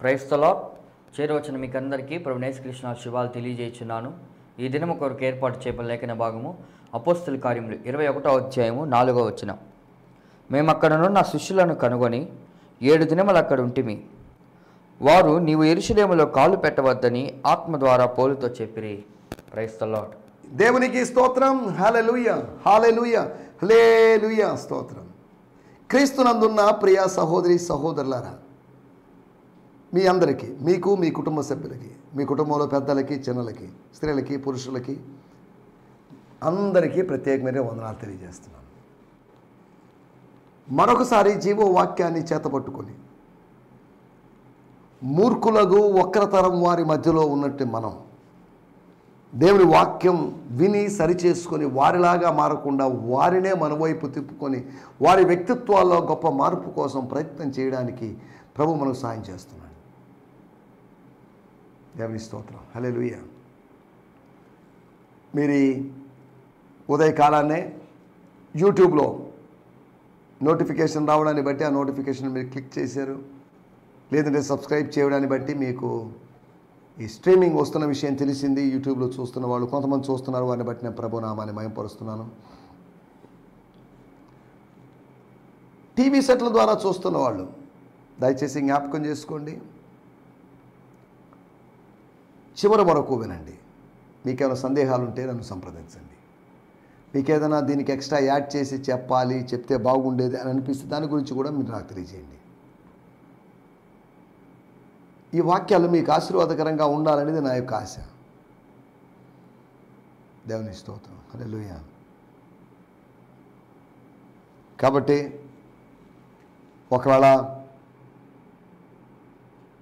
Praise the lord. చేరవచ్చిన మీకు అందరికీ ప్రభువైన యేసుక్రీస్తు శుభాలు తెలియజేస్తున్నాను. ఈ దినము కొరకు ఏర్పాటు చేయబడిన లేఖన భాగము అపోస్తలుల కార్యములు 21వ అధ్యాయము 4వ వచనం. మేము అక్కడనున్న శిష్యులను కనుగొని 7 దినములు అక్కడ ఉంటిమి. వారు నీవు యెరూషలేములో కాలు పెట్టవద్దని ఆత్మ ద్వారా పౌలుతో చెప్పిరి. Praise the lord. దేవునికి స్తోత్రం. హల్లెలూయా, హల్లెలూయా, హల్లెలూయా. స్తోత్రం. క్రీస్తునందున్న ప్రియ సహోదరి సహోదరులారా, మీ అందరికీ, మీకు, మీ కుటుంబ సభ్యులకి, మీ కుటుంబంలో పెద్దలకి, చిన్నలకి, స్త్రీలకి, పురుషులకి అందరికీ ప్రత్యేకమైన వందనాలు తెలియజేస్తున్నాను. మరొకసారి జీవవాక్యాన్ని చేతపట్టుకొని మూర్ఖులకు వక్రతరం వారి మధ్యలో ఉన్నట్టు మనం దేవుని వాక్యం విని సరిచేసుకొని వారిలాగా మారకుండా వారినే మన వైపు తిప్పుకొని వారి వ్యక్తిత్వాల్లో గొప్ప మార్పు కోసం ప్రయత్నం చేయడానికి ప్రభు మనకు సాయం చేస్తున్నాడు. దేవుని స్తోత్రం. హల్లెలూయా. మీరు ఉదయకాలాన్నే యూట్యూబ్లో నోటిఫికేషన్ రావడాన్ని బట్టి ఆ నోటిఫికేషన్ మీరు క్లిక్ చేశారు, లేదంటే సబ్స్క్రైబ్ చేయడాన్ని బట్టి మీకు ఈ స్ట్రీమింగ్ వస్తున్న విషయం తెలిసింది. యూట్యూబ్లో చూస్తున్న వాళ్ళు కొంతమంది చూస్తున్నారు, వారిని బట్టి నేను ప్రభు నామాన్ని మహిమపరుస్తున్నాను. టీవీ సెట్ల ద్వారా చూస్తున్న వాళ్ళు దయచేసి జ్ఞాపకం చేసుకోండి, చివరి వరకు వినండి. మీకేమైనా సందేహాలు ఉంటే నన్ను సంప్రదించండి. మీకేదైనా దీనికి ఎక్స్ట్రా యాడ్ చేసి చెప్పాలి, చెప్తే బాగుండేది అని అనిపిస్తే దాని గురించి కూడా మీరు నాకు తెలియజేయండి. ఈ వాక్యాలు మీకు ఆశీర్వాదకరంగా ఉండాలనేది నా యొక్క ఆశ. దేవుని స్తోత్రం. హల్లెలూయా. కాబట్టి ఒకవేళ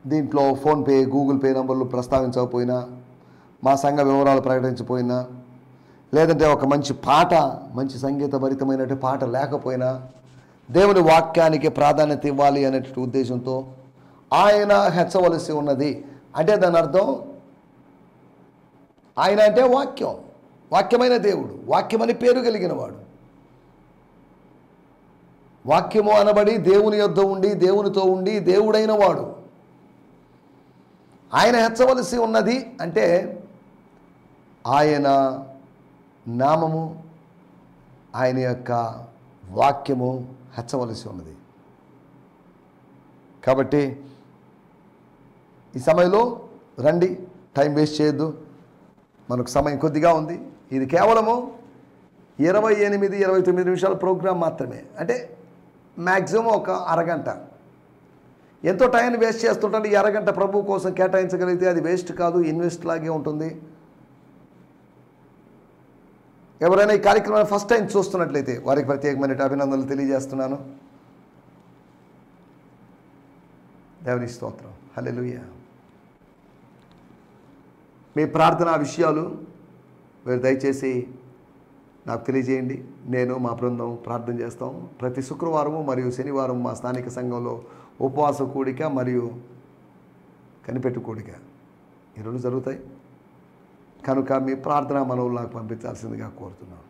దీంట్లో ఫోన్పే, గూగుల్ పే నంబర్లు ప్రస్తావించకపోయినా, మా సంఘ వివరాలు ప్రకటించకపోయినా, లేదంటే ఒక మంచి పాట, మంచి సంగీత భరితమైనటువంటి పాట లేకపోయినా, దేవుని వాక్యానికి ప్రాధాన్యత ఇవ్వాలి అనేటువంటి ఉద్దేశంతో ఆయన హెచ్చవలసి ఉన్నది. అంటే దాని అర్థం ఆయన అంటే వాక్యం, వాక్యమైన దేవుడు, వాక్యమని పేరు కలిగిన వాడు. వాక్యము అనబడి దేవుని యొద్ద ఉండి దేవునితో ఉండి దేవుడైన వాడు. ఆయన హెచ్చవలసి ఉన్నది అంటే ఆయన నామము, ఆయన యొక్క వాక్యము హెచ్చవలసి ఉన్నది. కాబట్టి ఈ సమయంలో రండి, టైం వేస్ట్ చేయొద్దు, మనకు సమయం కొద్దిగా ఉంది. ఇది కేవలము 28-29 నిమిషాల ప్రోగ్రాం మాత్రమే. అంటే మ్యాక్సిమం ఒక అరగంట. ఎంతో టైం వేస్ట్ చేస్తుంటే ఈ అరగంట ప్రభు కోసం కేటాయించగలిగితే అది వేస్ట్ కాదు, ఇన్వెస్ట్ లాగే ఉంటుంది. ఎవరైనా ఈ కార్యక్రమాన్ని ఫస్ట్ టైం చూస్తున్నట్లయితే వారికి ప్రత్యేకమైన అభినందనలు తెలియజేస్తున్నాను. దేవుని స్తోత్రం. హల్లెలూయా. మీ ప్రార్థనా విషయాలు మీరు దయచేసి నాకు తెలియజేయండి. నేను, మా బృందం ప్రార్థన చేస్తాం. ప్రతి శుక్రవారము మరియు శనివారం మా స్థానిక సంఘంలో ఉపవాస కూడిక మరియు కనిపెట్టు కూడిక ఈ రెండు జరుగుతాయి. కనుక మీ ప్రార్థనా మనవులు నాకు పంపించాల్సిందిగా కోరుతున్నాను.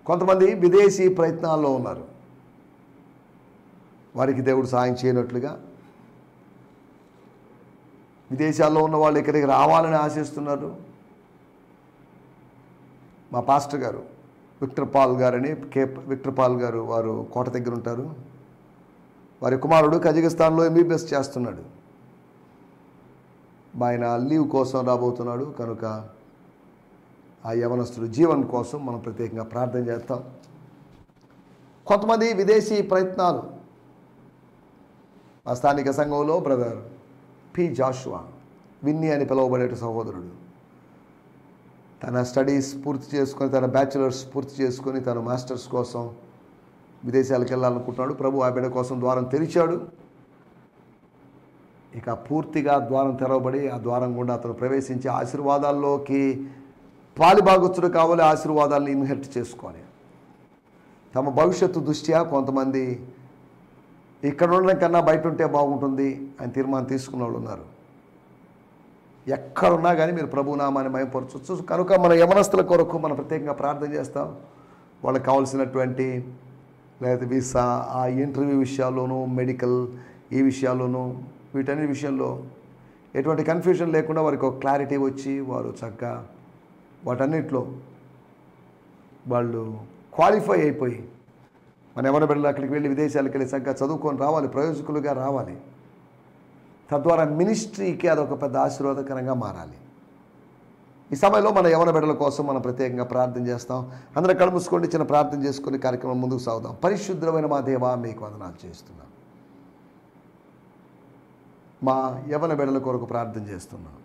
కొంతమంది విదేశీ ప్రయత్నాల్లో ఉన్నారు, వారికి దేవుడు సాయం చేయనట్లుగా. విదేశాల్లో ఉన్న వాళ్ళు ఇక్కడికి రావాలని ఆశిస్తున్నారు. మా పాస్టర్ గారు విక్టర్ పాల్ గారని, విక్టర్ పాల్ గారు, వారు కోట దగ్గర ఉంటారు. వారి కుమారుడు కజకిస్తాన్లో MBBS చేస్తున్నాడు. ఆయన లీవ్ కోసం రాబోతున్నాడు. కనుక ఆ యవనస్తుడు జీవన్ కోసం మనం ప్రత్యేకంగా ప్రార్థన చేస్తాం. కొంతమంది విదేశీ ప్రయత్నాలు, ఆ స్థానిక సంఘంలో బ్రదర్ పి జాషువా, విన్నీ అని పిలువబడే సహోదరుడు, తన స్టడీస్ పూర్తి చేసుకొని, తన బ్యాచిలర్స్ పూర్తి చేసుకొని, తన మాస్టర్స్ కోసం విదేశాలకు వెళ్ళాలనుకుంటున్నాడు. ప్రభు ఆ బిడ్డ కోసం ద్వారం తెరిచాడు. ఇక పూర్తిగా ద్వారం తెరవబడి ఆ ద్వారం గుండా అతను ప్రవేశించి ఆశీర్వాదాల్లోకి పాలిభాగస్తుడు కావాలి, ఆశీర్వాదాలను ఇన్హెరిట్ చేసుకోవాలి. తమ భవిష్యత్తు దృష్ట్యా కొంతమంది ఇక్కడ ఉండడం కన్నా బయట ఉంటే బాగుంటుంది అని తీర్మానం తీసుకున్న వాళ్ళు ఉన్నారు. ఎక్కడున్నా కానీ మీరు ప్రభునామాన్ని మహిమపరచవచ్చు. కనుక మన యవనస్తుల కొరకు మనం ప్రత్యేకంగా ప్రార్థన చేస్తాం. వాళ్ళకి కావాల్సినటువంటి లేదా వీసా, ఆ ఇంటర్వ్యూ విషయాల్లోనూ, మెడికల్ ఈ విషయాల్లోనూ వీటన్ని విషయంలో ఎటువంటి కన్ఫ్యూజన్ లేకుండా వారికి ఒక క్లారిటీ వచ్చి వారు చక్కగా వాటన్నిటిలో వాళ్ళు క్వాలిఫై అయిపోయి మన ఎవరి బిడ్డలు అక్కడికి వెళ్ళి విదేశాలకు వెళ్ళి చక్కగా చదువుకొని రావాలి, ప్రయోజకులుగా రావాలి. తద్వారా మినిస్ట్రీకి అదొక పెద్ద ఆశీర్వాదకరంగా మారాలి. ఈ సమయంలో మన యవన బిడ్డల కోసం మనం ప్రత్యేకంగా ప్రార్థన చేస్తాం. అందరూ కళ్ళు మూసుకోండి, చిన్న ప్రార్థన చేసుకుని కార్యక్రమం ముందుకు సాగుదాం. పరిశుద్ధమైన మా దేవా, మీకు వందనాలు చేస్తున్నాం. మా యవన బిడ్డల కొరకు ప్రార్థన చేస్తున్నాం.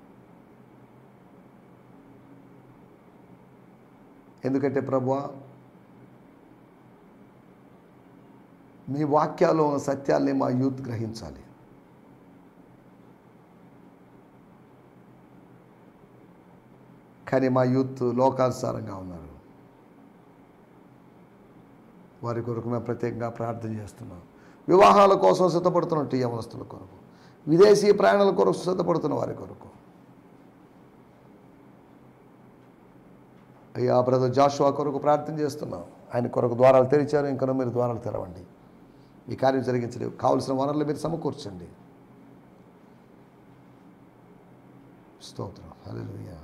ఎందుకంటే ప్రభువా, మీ వాక్యాల్లో ఉన్న సత్యాల్ని మా యూత్ గ్రహించాలి. కానీ మా యూత్ లోకానుసారంగా ఉన్నారు. వారి కొరకు మేము ప్రత్యేకంగా ప్రార్థన చేస్తున్నాం. వివాహాల కోసం సిద్ధపడుతున్నట్టు యవనస్తుల కొరకు, విదేశీ ప్రయాణాల కొరకు సిద్ధపడుతున్న వారి కొరకు, అయ్యా బ్రదర్ జాషువా కొరకు ప్రార్థన చేస్తున్నాం. ఆయన కొరకు ద్వారాలు తెరిచారు, ఇంకా మీరు ద్వారాలు తెరవండి. ఈ కార్యం జరిగించలేదు, కావలసిన వనరులు మీరు సమకూర్చండి. స్తోత్రం, హల్లెలూయా.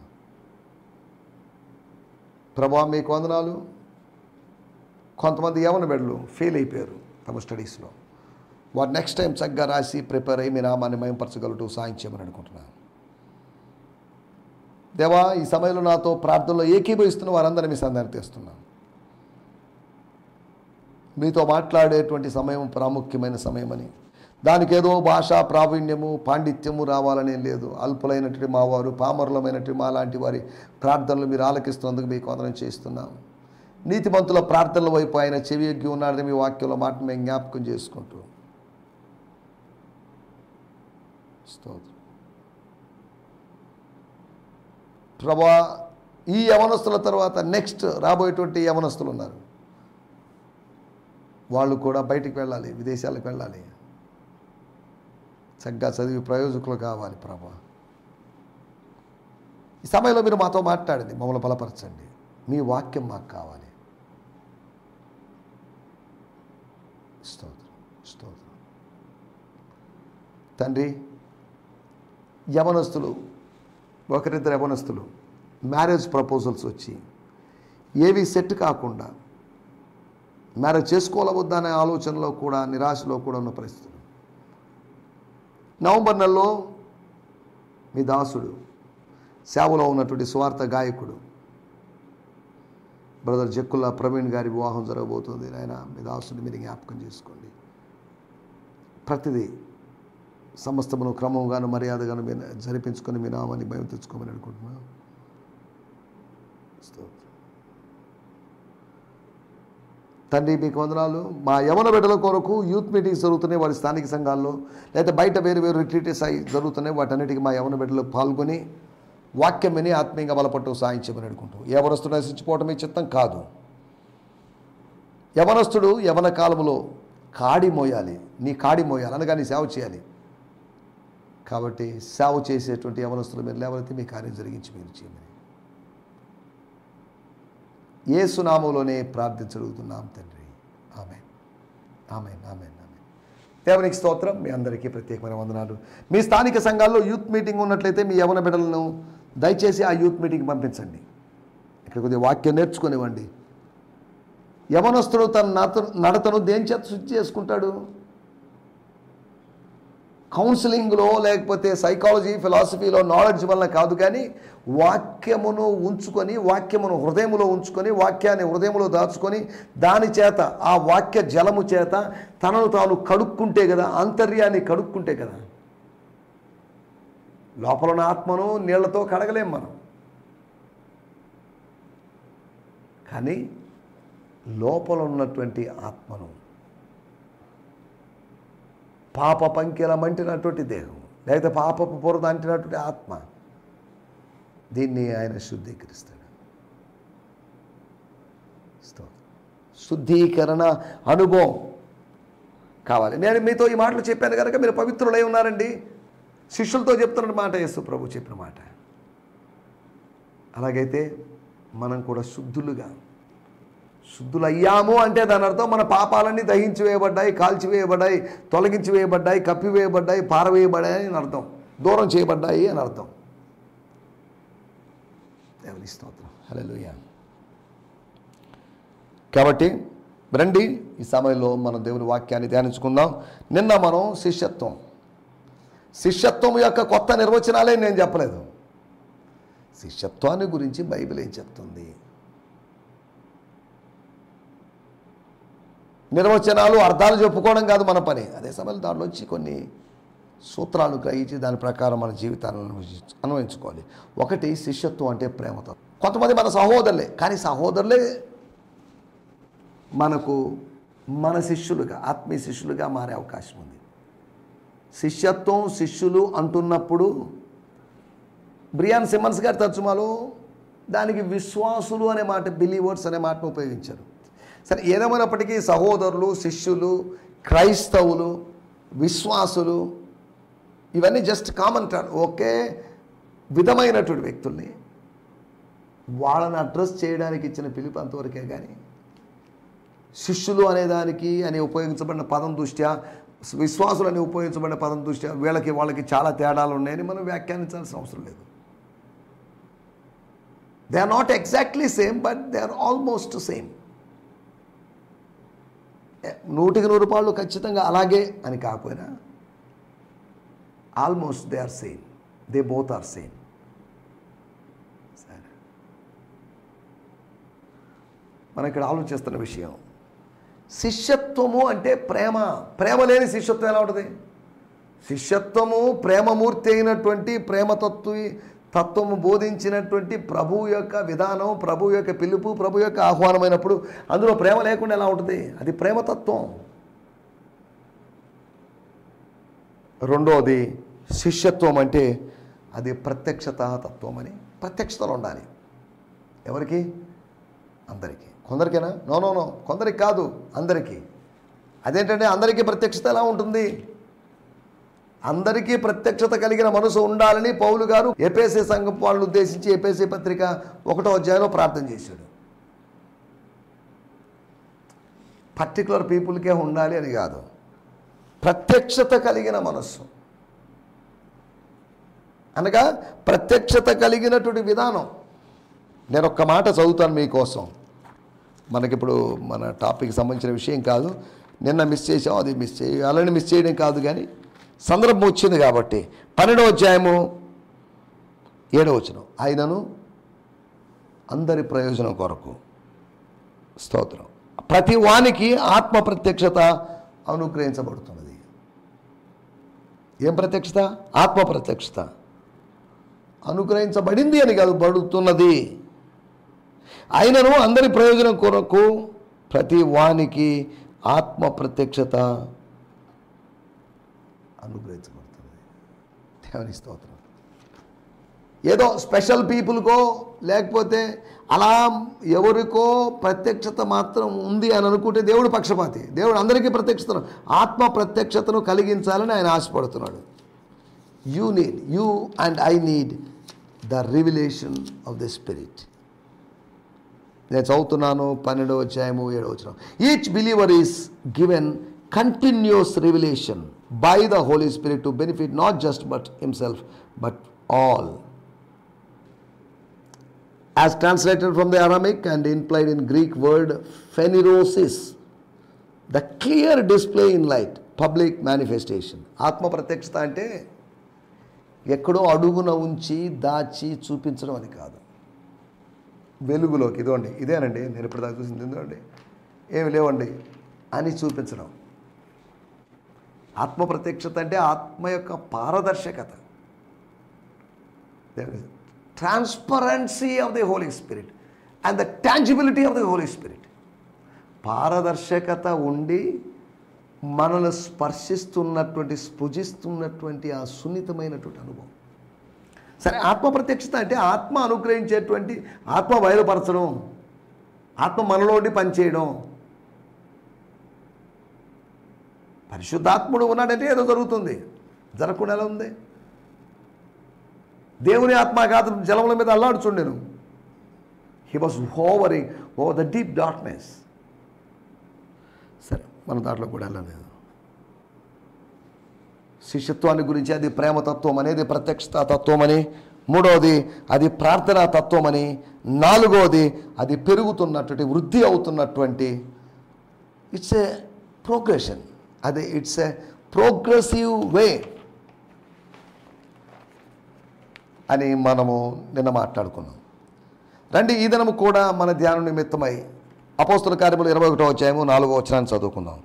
ప్రభా, మీకు వందనాలు. కొంతమంది యవన బిడ్డలు ఫెయిల్ అయిపోయారు తమ స్టడీస్లో. వారు నెక్స్ట్ టైం చక్కగా రాసి ప్రిపేర్ అయ్యి మీ నామాన్ని మహిమపరచగలటూ సాయం చేయమని అనుకుంటున్నాను. దేవా, ఈ సమయంలో నాతో ప్రార్థనలో ఏకీభవిస్తున్న వారందరినీ మీ సన్నిధికి తెస్తున్నాను. మీతో మాట్లాడేటువంటి సమయం ప్రాముఖ్యమైన సమయమని, దానికి ఏదో భాషా ప్రావీణ్యము పాండిత్యము రావాలనే లేదు. అల్పులైనటువంటి మా వారు, పామరులమైనటువంటి మా లాంటి వారి ప్రార్థనలు మీరు ఆలకిస్తున్నందుకు మీకు వందనం చేస్తున్నాం. నీతిమంతుల ప్రార్థనల వైపు ఆయన చెవి ఎగ్గి ఉన్నాడని మీ వాక్యంలో మాట మేము జ్ఞాపకం చేసుకుంటూ స్తోత్రం. ప్రభా, ఈ యవనస్తుల తర్వాత నెక్స్ట్ రాబోయేటువంటి యవనస్తులు ఉన్నారు. వాళ్ళు కూడా బయటికి వెళ్ళాలి, విదేశాలకు వెళ్ళాలి, చక్కగా చదివి ప్రయోజకులు కావాలి. ప్రభా, ఈ సమయంలో మీరు మాతో మాట్లాడండి, మమ్మల్ని బలపరచండి. మీ వాక్యం మాకు కావాలి. స్తోత్రం, స్తోత్రం. తండ్రి, యవనస్తులు, ఒకరిద్దరు యవనస్తులు మ్యారేజ్ ప్రపోజల్స్ వచ్చి ఏవి సెట్ కాకుండా మ్యారేజ్ చేసుకోవాలా వద్దా అనే ఆలోచనలో కూడా, నిరాశలో కూడా ఉన్న పరిస్థితులు. నవంబర్ నెలలో మీ దాసుడు, సేవలో ఉన్నటువంటి స్వార్థ గాయకుడు బ్రదర్ జక్కుల్లా ప్రవీణ్ గారి వివాహం జరగబోతుంది. ఆయన మీ దాసుని మీరు జ్ఞాపకం చేసుకోండి. ప్రతిదీ సమస్తమును క్రమంగాను మర్యాదగాను మీరు జరిపించుకొని మీ నామాన్ని భయం తెచ్చుకోమని అనుకుంటున్నాను. తండ్రి, మీకు వందనాలు. మా యవన బిడ్డల కొరకు యూత్ మీటింగ్స్ జరుగుతున్నాయి, వారి స్థానిక సంఘాల్లో, లేదా బయట వేరు వేరు రిట్రీట్స్ అయి జరుగుతున్నాయి. వాటన్నిటికీ మా యవన బిడ్డలు పాల్గొని వాక్యం విని ఆత్మీయంగా బలపట్టు సాయం చేయమని అనుకుంటూ, యవనస్తుడు నశించిపోవటం మీ చిత్తం కాదు. యవనస్తుడు యవన కాలంలో కాడి మోయాలి, నీ కాడి మోయాలి, అనగా నీ సేవ చేయాలి. కాబట్టి సేవ చేసేటువంటి యవనస్తులు మీరు లేవనైతే మీ కార్యం జరిగించి మీరు చేయమని యేసు నామములోనే ప్రార్థించగలుగుతున్నాం తండ్రి. ఆమేన్, ఆమేన్, ఆమేన్, ఆమేన్. దేవునికి స్తోత్రం. మీ అందరికీ ప్రత్యేకమైన వందనాలు. మీ స్థానిక సంఘాల్లో యూత్ మీటింగ్ ఉన్నట్లయితే మీ యవన బిడ్డలను దయచేసి ఆ యూత్ మీటింగ్ పంపించండి. ఇక్కడ కొద్దిగా వాక్యం నేర్చుకునివ్వండి. యవనస్తుడు తన నడతను దేని చేత శుద్ధి చేసుకుంటాడు? కౌన్సిలింగ్లో, లేకపోతే సైకాలజీ, ఫిలాసఫీలో నాలెడ్జ్ వల్ల కాదు, కానీ వాక్యమును ఉంచుకొని, వాక్యమును హృదయములో ఉంచుకొని, వాక్యాన్ని హృదయములో దాచుకొని, దాని చేత, ఆ వాక్య జలము చేత తనను తాను కడుక్కుంటే కదా, అంతర్యాన్ని కడుక్కుంటే కదా. లోపల ఉన్న ఆత్మను నీళ్లతో కడగలేం మనం, కానీ లోపల ఉన్నటువంటి ఆత్మను, పాప పంకెల మంటినటువంటి దేహం, లేకపోతే పాపపు పొరద అంటినటువంటి ఆత్మ, దీన్ని ఆయన శుద్ధీకరిస్తాడు. శుద్ధీకరణ అనుభవం కావాలి. నేను మీతో ఈ మాటలు చెప్పాను కనుక మీరు పవిత్రులై ఉన్నారండి. శిష్యులతో చెప్తున్న మాట యేసు ప్రభు చెప్పిన మాట. అలాగైతే మనం కూడా శుద్ధులుగా శుద్ధులయ్యాము అంటే దాని అర్థం మన పాపాలన్నీ దహించి వేయబడ్డాయి, కాల్చివేయబడ్డాయి, తొలగించి వేయబడ్డాయి, కప్పివేయబడ్డాయి, పారవేయబడ్డాయి అని అర్థం, దూరం చేయబడ్డాయి అని అర్థం. దేవుని స్తోత్రం, హల్లెలూయా. కాబట్టి రండి ఈ సమయంలో మనం దేవుని వాక్యాన్ని ధ్యానించుకుందాం. నిన్న మనం శిష్యత్వం యొక్క కొత్త నిర్వచనాలే నేను చెప్పలేదు. శిష్యత్వాన్ని గురించి బైబిల్ ఏం చెప్తుంది? నిర్వచనాలు అర్థాలు చెప్పుకోవడం కాదు మన పని. అదే సమయంలో దాంట్లోంచి కొన్ని సూత్రాలు గ్రహించి దాని ప్రకారం మన జీవితాలను అన్వయించుకోవాలి. ఒకటి, శిష్యత్వం అంటే ప్రేమతో. కొంతమంది మన సహోదరులే, కానీ సహోదరులే మనకు మన శిష్యులుగా, ఆత్మీయ శిష్యులుగా మారే అవకాశం ఉంది. శిష్యత్వం, శిష్యులు అంటున్నప్పుడు బ్రియాన్ సిమ్మన్స్ గారి తర్జుమాలో దానికి విశ్వాసులు అనే మాట, బిలీవర్స్ అనే మాటను ఉపయోగించారు. సరే, ఏదేమైనప్పటికీ సహోదరులు, శిష్యులు, క్రైస్తవులు, విశ్వాసులు ఇవన్నీ జస్ట్ కామన్ టర్మ్. ఒకే విధమైనటువంటి వ్యక్తుల్ని వాళ్ళని అడ్రస్ చేయడానికి ఇచ్చిన పిలుపు అంతవరకే. కానీ శిష్యులు అనేదానికి అని ఉపయోగించబడిన పదం దృష్ట్యా, విశ్వాసులు అని ఉపయోగించబడిన పదం దృష్ట్యా వాళ్ళకి చాలా తేడాలు ఉన్నాయని మనం వ్యాఖ్యానించాల్సిన అవసరం లేదు. They are not exactly same, but they are almost same. 100% ఖచ్చితంగా అలాగే అని కాకపోయినా almost they are same. They both are same. సరే, మనం ఇక్కడ ఆలోచిస్తున్న విషయం, శిష్యత్వము అంటే ప్రేమ. ప్రేమ లేని శిష్యత్వం ఎలా ఉంటుంది? శిష్యత్వము ప్రేమమూర్తి అయినటువంటి తత్వము బోధించినటువంటి ప్రభువు యొక్క విధానం, ప్రభు యొక్క పిలుపు, ప్రభు యొక్క ఆహ్వానమైనప్పుడు అందులో ప్రేమ లేకుండా ఎలా ఉంటుంది? అది ప్రేమతత్వం. రెండోది, శిష్యత్వం అంటే అది ప్రత్యక్షత తత్వం అని. ప్రత్యక్షతలు ఉండాలి. ఎవరికి? అందరికీ. కొందరికేనా? నో, కొందరికి కాదు, అందరికీ. అదేంటంటే అందరికీ ప్రత్యక్షత ఎలా ఉంటుంది? అందరికీ ప్రత్యక్షత కలిగిన మనసు ఉండాలని పౌలు గారు ఎఫెసీ సంఘం వాళ్ళని ఉద్దేశించి ఎఫెసీ పత్రిక 1వ అధ్యాయంలో ప్రార్థన చేశాడు. పర్టికులర్ పీపుల్కే ఉండాలి అని కాదు, ప్రత్యక్షత కలిగిన మనస్సు అనగా ప్రత్యక్షత కలిగినటువంటి విధానం. నేను ఒక్క మాట చదువుతాను మీకోసం. మనకిప్పుడు మన టాపిక్ సంబంధించిన విషయం కాదు, నిన్న మిస్ చేసాం, అది మిస్ చేయాలని మిస్ చేయడం కాదు, కానీ సందర్భం వచ్చింది కాబట్టి 12వ అధ్యాయము 7వ వచనం, ఆయనను అందరి ప్రయోజనం కొరకు స్తోత్రం ప్రతి వానికి ఆత్మ ప్రత్యక్షత అనుగ్రహించబడుతున్నది. ఏం ప్రత్యక్షత? ఆత్మ ప్రత్యక్షత అనుగ్రహించబడింది అని కాదు, పడుతున్నది. ఆయనను అందరి ప్రయోజనం కొరకు ప్రతి వానికి ఆత్మ ప్రత్యక్షత అనుగ్రహించబడుతుంది. దేవుని స్తోత్రం. ఏదో స్పెషల్ పీపుల్కో లేకపోతే అలా ఎవరికో ప్రత్యక్షత మాత్రం ఉంది అని అనుకుంటే దేవుడు పక్షపాతి. దేవుడు అందరికీ ప్రత్యక్షతను, ఆత్మ ప్రత్యక్షతను కలిగించాలని ఆయన ఆశపడుతున్నాడు. You and I need the revelation of the spirit. నేను చదువుతున్నాను 12వ అధ్యాయము 7వ వచనం. Each believer is given continuous revelation by the Holy Spirit to benefit not just but himself but all. As translated from the Aramaic and implied in Greek word phanerosis, the clear display in light, public manifestation. ఆత్మ ప్రత్యక్షత అంటే ఎక్కడో అడుగున ఉంచి దాచి చూపించడం అని కాదు. వెలుగులోకి ఇదిగోండి, ఇదేనండి నేను ఇప్పుడు దాకా చూసింది, ఇదిగోండి ఏమి లేవండి అని చూపించడం. ఆత్మ ప్రత్యక్షత అంటే ఆత్మ యొక్క పారదర్శకత, transparency of the Holy Spirit and the tangibility of the Holy Spirit. పారదర్శకత ఉండి మనల్ని స్పర్శిస్తున్నటువంటి, స్పృశిస్తున్నటువంటి ఆ సున్నితమైనటువంటి అనుభవం. సరే, ఆత్మ ప్రత్యక్షత అంటే ఆత్మ అనుగ్రహించేటువంటి, ఆత్మ బయలుపరచడం, ఆత్మ మనలోని పనిచేయడం. పరిశుద్ధాత్ముడు ఉన్నాడంటే ఏదో జరుగుతుంది, జరగకుండా ఎలా ఉంది? దేవుని ఆత్మ కాదు జలముల మీద అల్లాడుచుండెను. He was hovering over the deep darkness. సరే, మనం దాంట్లో కూడా వెళ్ళలేదు. శిష్యత్వాన్ని గురించి అది ప్రేమతత్వం అనేది ప్రత్యక్షత తత్వం అని, మూడవది అది ప్రార్థనా తత్వం అని, నాలుగవది అది పెరుగుతున్నటువంటి వృద్ధి అవుతున్నటువంటి ఇట్స్ ఏ ప్రోగ్రెషన్, అది ఇట్స్ ఏ ప్రోగ్రెసివ్ వే అని మనము నిన్న మాట్లాడుకున్నాం. రండి, ఈ దినము కూడా మన ధ్యానం నిమిత్తమై అపోస్తల కార్యములు 21వ అధ్యాయము 4వ వచనాన్ని చదువుకుందాం.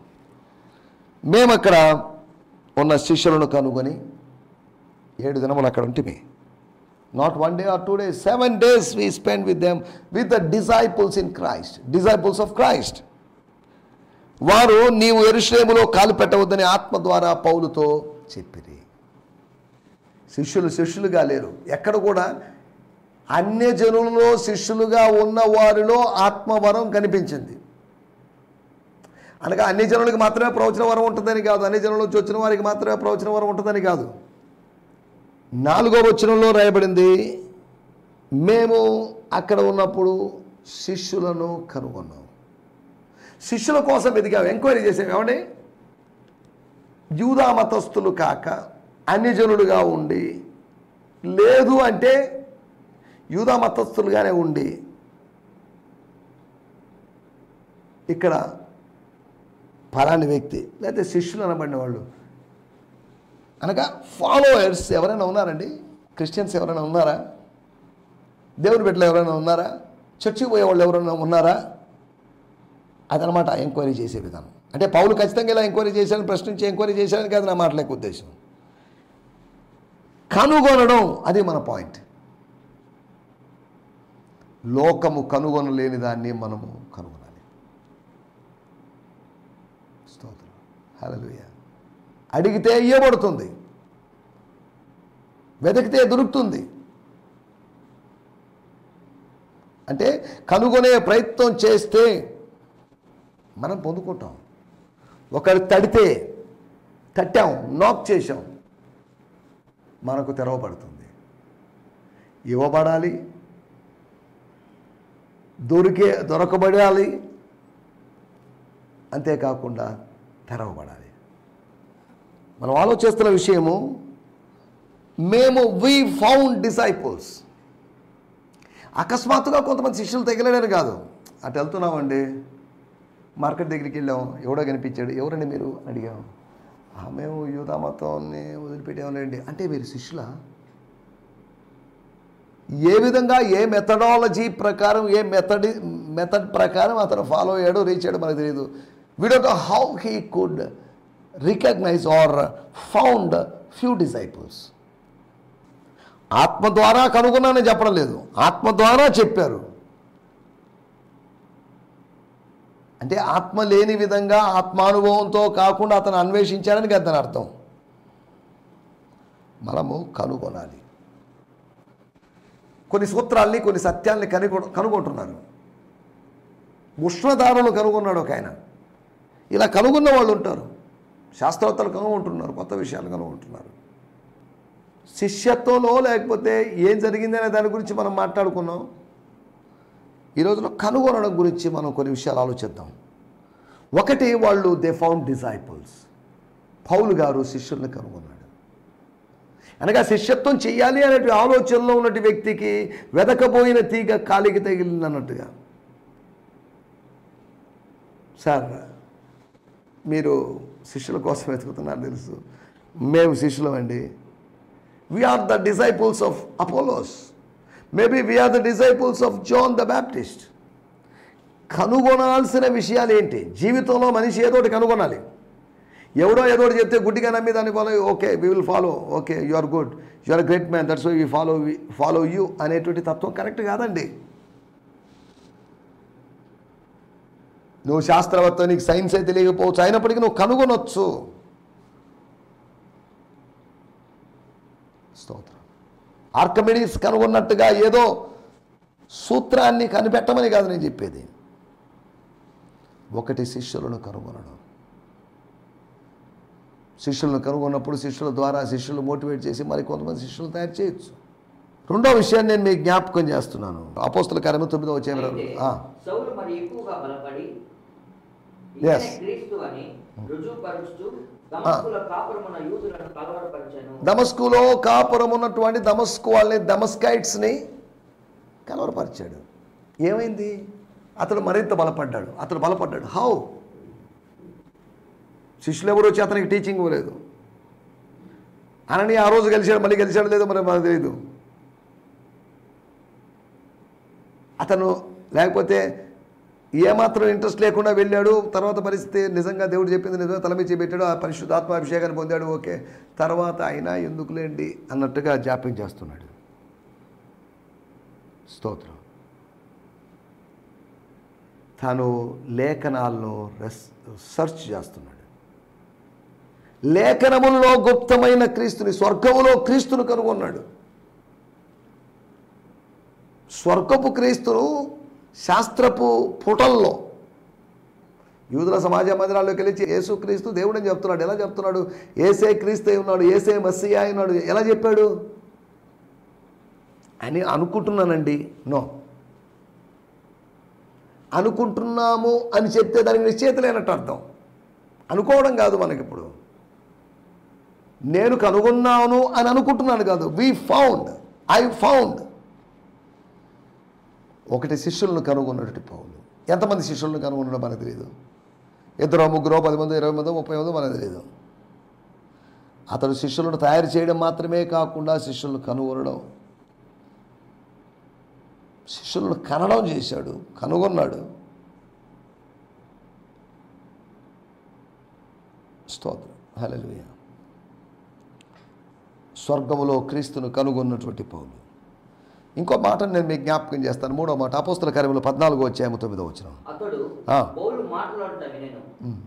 మేము అక్కడ ఉన్న శిష్యులను కనుగొని 7 దినములు అక్కడ ఉంటిమి. Not 1 day or 2 days, 7 days we spent with them, with the disciples in Christ, disciples of Christ. వారు నీవు యెరూషలేములో కాలు పెట్టవద్దని ఆత్మ ద్వారా పౌలుతో చెప్పిరి. శిష్యులుగా లేరు. ఎక్కడ కూడా అన్యజనులలో శిష్యులుగా ఉన్న వారిలో ఆత్మవరం కనిపించింది. అనగా అన్ని జనులకు మాత్రమే ప్రవచన వరం ఉంటుందని కాదు, అన్ని జనుల నుంచి వచ్చిన వారికి మాత్రమే ప్రవచన వరం ఉంటుందని కాదు. 4వ వచనంలో రాయబడింది, మేము అక్కడ ఉన్నప్పుడు శిష్యులను కనుగొన్నాం. శిష్యుల కోసం వెతికాం, ఎంక్వైరీ చేసాం. ఏమండి, యూదా మతస్థులు కాక అన్యజనులుగా ఉండి, లేదు అంటే యూదా మతస్థులుగానే ఉండి ఇక్కడ ఫలాని వ్యక్తి లేకపోతే శిష్యులు అనబడిన వాళ్ళు అనగా ఫాలోవర్స్ ఎవరైనా ఉన్నారండి? క్రిస్టియన్స్ ఎవరైనా ఉన్నారా? దేవుని బిడ్డలు ఎవరైనా ఉన్నారా? చర్చికి పోయే వాళ్ళు ఎవరైనా ఉన్నారా? అదనమాట ఎంక్వైరీ చేసే విధానం. అంటే పౌలు ఖచ్చితంగా ఇలా ఎంక్వైరీ చేశాడని, ప్రశ్నించి ఎంక్వైరీ చేశాడని కాదు నా మాటలేక ఉద్దేశం. కనుగొనడం, అది మన పాయింట్. లోకము కనుగొనలేని దాన్ని మనము కనుగొనాలి. స్తోత్రం, హల్లెలూయా. అడిగితే ఇవ్వబడుతుంది, వెతికితే దొరుకుతుంది. అంటే కనుగొనే ప్రయత్నం చేస్తే మనం పొందుకుంటాం. ఒకరు తట్టాం, నాక్ చేశాం, మనకు తెరవబడుతుంది. ఇవ్వబడాలి, దొరకబడాలి, అంతేకాకుండా తెరవబడాలి. మనం ఆలోచిస్తున్న విషయము, వి ఫౌండ్ డిసైపుల్స్. అకస్మాత్తుగా కొంతమంది శిష్యులు తగిలాడని కాదు. అటు వెళ్తున్నామండి, మార్కెట్ దగ్గరికి వెళ్ళాం, ఎవడో కనిపించాడు. ఎవరండి మీరు అడిగాం. మేము యూదా మతాన్ని వదిలిపెట్టామలేండి. అంటే మీరు శిష్యులా? ఏ విధంగా, ఏ మెథడాలజీ ప్రకారం, ఏ మెథడ్ ప్రకారం అతను ఫాలో అయ్యాడో, రీచ్ అయ్యాడో మనకు తెలియదు. We don't know how he could recognise or found few disciples. ఆత్మ ద్వారా కనుగొన్నానని చెప్పడం లేదు, ఆత్మ ద్వారా చెప్పారు. అంటే ఆత్మ లేని విధంగా, ఆత్మానుభవంతో కాకుండా అతను అన్వేషించాడని దాని అర్థం. మనము కనుగొనాలి. కొన్ని సూత్రాల్ని, కొన్ని సత్యాల్ని కనుగొంటున్నారు. ఉష్ణధారలు కనుగొన్నాడు ఒక ఆయన. ఇలా కనుగొన్న వాళ్ళు ఉంటారు. శాస్త్రవేత్తలు కనుగొంటున్నారు, కొత్త విషయాలు కనుగొంటున్నారు. శిష్యత్వంలో లేకపోతే ఏం జరిగింది అనే దాని గురించి మనం మాట్లాడుకున్నాం. ఈ రోజులో కనుగొనడం గురించి మనం కొన్ని విషయాలు ఆలోచిద్దాం. ఒకటి, వాళ్ళు దే ఫౌండ్ డిసైపుల్స్. పౌలు గారు శిష్యుల్ని కనుగొన్నాడు. అనగా శిష్యత్వం చెయ్యాలి అనే ఆలోచనలో ఉన్నటి వ్యక్తికి వెదకబోయిన తీగ కాలికి తగిలిందన్నట్టుగా. సార్, మీరు శిష్యుల కోసం వెతుకుతున్నారు తెలుసు, మేము శిష్యులం అండి. We are the disciples of Apollos. Maybe we are the disciples of John the Baptist. కనుగొనాల్సిన విషయాలు ఏంటి? జీవితంలో మనిషి ఏదో ఒకటి కనుగొనాలి. ఎవడో ఏదో ఒకటి చెప్తే గుడ్డిగా నమ్మి దాన్ని follow, okay we will follow, okay you are good, you are great man, that's why we follow you అనేటువంటి తత్వం కరెక్ట్ కాదండి. నువ్వు శాస్త్రవేత్త, నీకు సైన్స్ అయితే తెలియకపోవచ్చు, అయినప్పటికీ నువ్వు కనుగొనొచ్చు. స్తోత్రం. ఆర్కిమిడీస్ కనుగొన్నట్టుగా ఏదో సూత్రాన్ని కనిపెట్టమని కాదు నేను చెప్పేది. ఒకటి, శిష్యులను కనుగొనడం. శిష్యులను కనుగొన్నప్పుడు శిష్యుల ద్వారా శిష్యులు మోటివేట్ చేసి మరి కొంతమంది శిష్యులు తయారు చేయొచ్చు. రెండో విషయాన్ని నేను మీకు జ్ఞాపకం చేస్తున్నాను. అపోస్తల కార్యము 9వ అధ్యాయం. సౌలు మరి ఎక్కువగా బలపడి Yes. క్రీస్తు అని రుజువుపరుస్తూ దమస్కులో కాపురమున్న యూదులను కలవరపరిచాను. దమస్కులో కాపురమున్నటువంటి దమస్కు వాళ్ళని, దమస్కైట్స్ని కలవరపరిచాడు. ఏమైంది? అతడు మరింత బలపడ్డాడు. హౌ? శిష్యులు ఎవరు వచ్చి అతనికి టీచింగ్ ఇవ్వలేదు. అనని ఆ రోజు గెలిచాడు, మళ్ళీ గెలిచాడు లేదో మరి మనకు తెలియదు. అతను లేకపోతే ఏమాత్రం ఇంట్రెస్ట్ లేకుండా వెళ్ళాడు. తర్వాత పరిస్థితి నిజంగా దేవుడు చెప్పింది నిజంగా తల మీద చేపెట్టాడు. ఆ పరిశుద్ధాత్మాభిషేకాన్ని పొందాడు. ఓకే, తర్వాత అయినా ఎందుకులేండి అన్నట్టుగా జాప్యం చేస్తున్నాడు. స్తోత్రం. తాను లేఖనాలను సెర్చ్ చేస్తున్నాడు. లేఖనములలో గుప్తమైన క్రీస్తుని, స్వర్గములో క్రీస్తును కనుగొన్నాడు. స్వర్గపు క్రీస్తును శాస్త్రపు పుటల్లో యూదుల సమాజ మందిరాల్లోకి వెళ్ళి యేసు క్రీస్తు దేవుడు అని చెప్తున్నాడు. ఎలా చెప్తున్నాడు? ఏసే క్రీస్తు అయి ఉన్నాడు, ఏసే మస్సియా అయి ఉన్నాడు. ఎలా చెప్పాడు అని అనుకుంటున్నానండి. నో, అనుకుంటున్నాము అని చెప్తే దానికి నిశ్చయిత లేనట్టు అర్థం. అనుకోవడం కాదు మనకిప్పుడు. నేను కనుగొన్నాను అని అనుకుంటున్నాను కాదు. I found. ఒకటి శిష్యులను కనుగొన్నటువంటి పౌలు. ఎంతమంది శిష్యులను కనుగొన్నాడో మనకు తెలియదు. 2 3 10 మంది 20 మంది 30 మంది మనకు తెలియదు. అతడు శిష్యులను తయారు చేయడం మాత్రమే కాకుండా శిష్యులను కనుగొనడం, శిష్యులను కనడం చేశాడు, కనుగొన్నాడు. స్తోత్రం, హల్లెలూయా. స్వర్గములో క్రీస్తును కనుగొన్నటువంటి పౌలు. ఇంకో మాటను నేను మీకు జ్ఞాపకం చేస్తాను. 3వ మాట అపోస్తల కార్యములు 14వ అధ్యాయం 9వ వచనం. అతడు పౌలు మాట్లాడుట వినెను.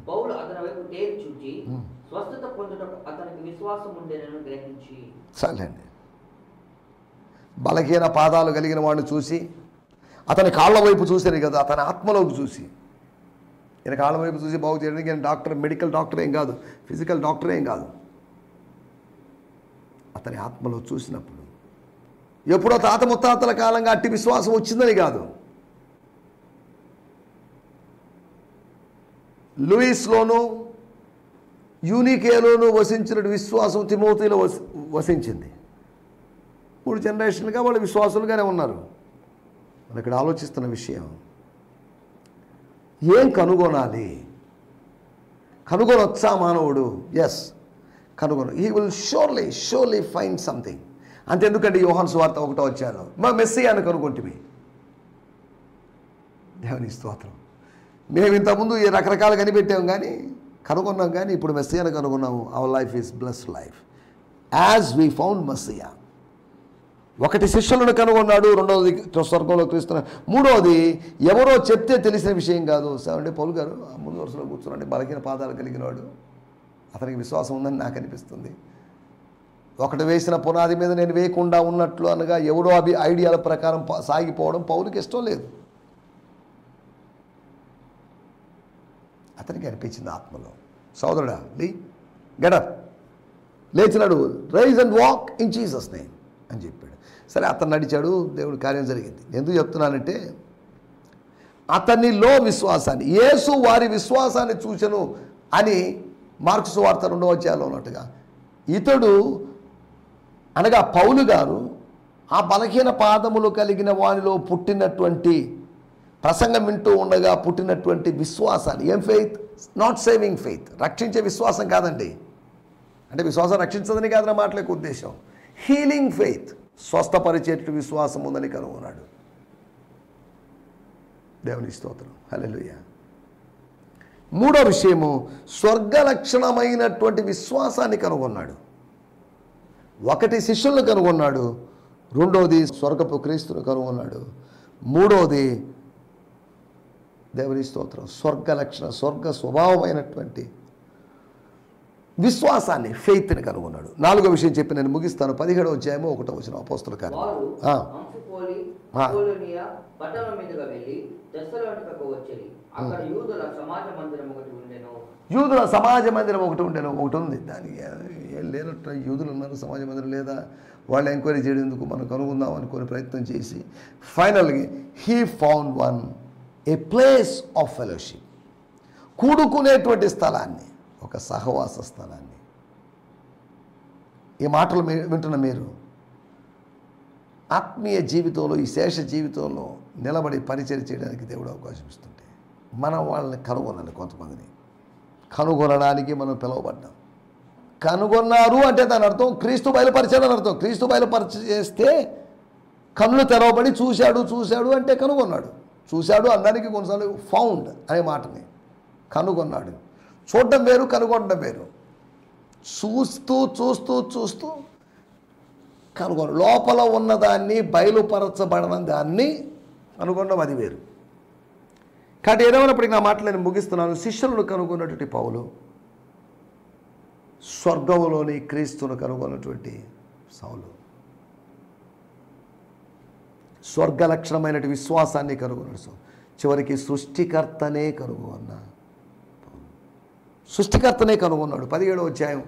పౌలు అతని వైపు తేరి చూచి స్వస్థత పొందుటకు అతనికి విశ్వాసం ఉండేనని గ్రహించి. చాలండి. బలహీన పాదాలు కలిగిన వాడిని చూసి అతని కాళ్ళ వైపు చూశారు కదా, అతని ఆత్మలోకి చూసి. ఈయన కాళ్ళ వైపు చూసి బాగు చేయడానికి ఈయన డాక్టర్, మెడికల్ డాక్టర్ ఏం కాదు, ఫిజికల్ డాక్టర్ ఏం కాదు. అతని ఆత్మలో చూసినప్పుడు ఎప్పుడో తాత ముత్తాతల కాలంగా అట్టి విశ్వాసం వచ్చిందని కాదు. లూయిస్లోనూ యూనికేలోనూ వసించిన విశ్వాసం తిమోతిలో వసించింది. 3 జనరేషన్లుగా వాళ్ళు విశ్వాసులుగానే ఉన్నారు. మనం ఇక్కడ ఆలోచిస్తున్న విషయం, ఏం కనుగొనాలి? కనుగొనొచ్చా మానవుడు? ఎస్, కనుగొన. He will surely find something. అంతెందుకంటే యోహాను సువార్త 1వ అధ్యాయంలో మా మెస్సియాను కనుగొంటిమి. దేవుని స్తోత్రం. మేము ఇంతకుముందు ఈ రకరకాలు కనిపెట్టాం కానీ కనుగొన్నాం, కానీ ఇప్పుడు మెస్సియాను కనుగొన్నాము. Our life is blessed life as we found Messiah. ఒకటి శిష్యులను కనుగొన్నాడు, రెండవది స్వర్గంలో క్రీస్తును, మూడవది ఎవరో చెప్తే తెలిసిన విషయం కాదు. అంటే పౌలు గారు ముందు వరుసలో కూర్చున్నాడు, బలహీన పాదాలు కలిగిన వాడు, అతనికి విశ్వాసం ఉందని నాకు అనిపిస్తుంది. ఒకటి వేసిన పునాది మీద నేను వేయకుండా ఉన్నట్లు అనగా ఎవరో ఐడియాల ప్రకారం సాగిపోవడం పౌలుకి ఇష్టం లేదు. అతనికి అనిపించింది ఆత్మలో, సోదరుడా గెటప్, లేచినాడు, rise and walk in Jesus name అని చెప్పాడు. సరే, అతను నడిచాడు, దేవుడి కార్యం జరిగింది. ఎందుకు చెప్తున్నానంటే అతనిలో విశ్వాసాన్ని, యేసు వారి విశ్వాసాన్ని చూచెను అని మార్కు సువార్త 2వ అధ్యాయంలో ఉన్నట్టుగా ఇతడు అనగా పౌలు గారు ఆ బలహీన పాదములు కలిగిన వానిలో పుట్టినటువంటి, ప్రసంగం వింటూ ఉండగా పుట్టినటువంటి విశ్వాసాన్ని, ఏం ఫెయిత్? నాట్ సేవింగ్ ఫెయిత్, రక్షించే విశ్వాసం కాదండి. అంటే విశ్వాసం రక్షించదని కాదన్న మాటలకు ఉద్దేశం. హీలింగ్ ఫెయిత్, స్వస్థపరిచేట విశ్వాసం ఉందని కనుగొన్నాడు. దేవుని స్తోత్రం, హల్లెలూయా. మూడో విషయము, స్వర్గ లక్షణమైనటువంటి విశ్వాసాన్ని కనుగొన్నాడు. ఒకటి శిష్యులను కనుగొన్నాడు, రెండోది స్వర్గపు క్రీస్తును కనుగొన్నాడు, మూడోది దేవుని స్తోత్రం స్వర్గ లక్షణ, స్వర్గ స్వభావమైనటువంటి విశ్వాసాన్ని, ఫెయిత్ని కనుగొన్నాడు. 4వ విషయం చెప్పి నేను ముగిస్తాను. 17వ అధ్యాయము 1వ వచనం అపోస్తల కార్యం. యూదుల సమాజ మందిరం ఒకటి ఉండేను. ఒకటి ఉంది, దానికి ఏం లేనట్టు యూదులు ఉన్నారు, సమాజ మందిరం లేదా? వాళ్ళు ఎంక్వైరీ చేయడానికి మనం కనుగొందాం అనుకునే ప్రయత్నం చేసి ఫైనల్గా he found one a place of fellowship, కూడుకునేటువంటి స్థలాన్ని, ఒక సహవాస స్థలాన్ని. ఈ మాటలు వింటున్న మీరు ఆత్మీయ జీవితంలో, ఈ శేష జీవితంలో నిలబడి పరిచయం చేయడానికి దేవుడు అవకాశం ఇస్తుంటే మనం వాళ్ళని కనుగొనాలి. కొంతమందిని కనుగొనడానికి మనం పిలువబడ్డాం. కనుగొన్నారు అంటే దాని అర్థం క్రీస్తు బయలుపరిచాడు అని అర్థం. క్రీస్తు బయలుపరిచేస్తే కన్నులు తెరవబడి చూశాడు అంటే కనుగొన్నాడు. చూశాడు అనడానికి కొన్నిసార్లు ఫౌండ్ అనే మాటని, కనుగొన్నాడు. చూడడం వేరు, కనుగొనడం వేరు. చూస్తూ కనుగొన, లోపల ఉన్నదాన్ని, బయలుపరచబడిన దాన్ని కనుగొనడం అది వేరు. కాబట్టి ఏదేమైనప్పటికీ నా మాటలు నేను ముగిస్తున్నాను. శిష్యులను కనుగొన్నటువంటి పౌలు, స్వర్గంలోని క్రీస్తును కనుగొన్నటువంటి సౌలు, స్వర్గ లక్షణమైన విశ్వాసాన్ని కనుగొన్నాడు. చివరికి సృష్టికర్తనే కనుగొన్నాడు. 17వ అధ్యాయం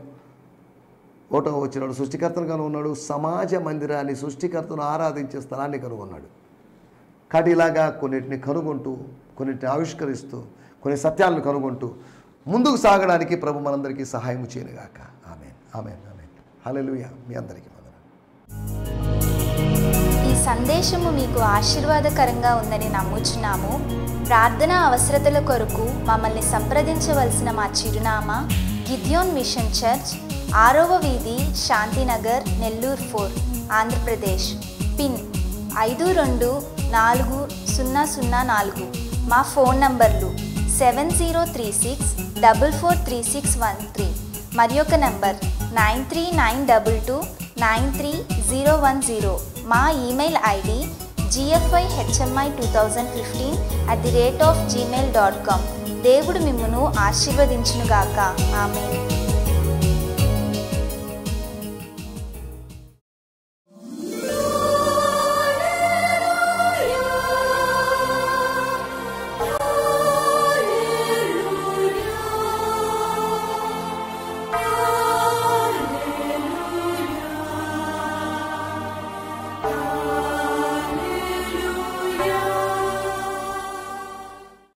1వ వచనం, సృష్టికర్తను కనుగొన్నాడు. సమాజ మందిరాన్ని, సృష్టికర్తను ఆరాధించే స్థలాన్ని కనుగొన్నాడు. కాబట్టి ఇలాగా కొన్నిటిని కనుగొంటూ, కొన్నిటిని ఆవిష్కరిస్తూ, కొన్ని సత్యాలను కనుగొంటూ ముందుకు సాగడానికి ప్రభు మనందరికీ సహాయం చేయనుగాక. ఆమేన్, ఆమేన్, ఆమేన్. హల్లెలూయా. మీ అందరికీ వందనాలు. ఈ సందేశము మీకు ఆశీర్వాదకరంగా ఉందని నమ్ముచున్నాము. ప్రార్థన అవసరతల కొరకు మమ్మల్ని సంప్రదించవలసిన మా చిరునామా గిద్యోన్ మిషన్ చర్చ్, 6వ వీధి, శాంతినగర్, నెల్లూరు 4, ఆంధ్రప్రదేశ్. పిన్ 524004. మా ఫోన్ నంబర్లు 7036443613 మరి ఒక నంబర్ 9392293010. మా ఈమెయిల్ ఐడి gfihmi2015@gmail.com. దేవుడు మిమ్మును ఆశీర్వదించునుగాక. ఆమేన్.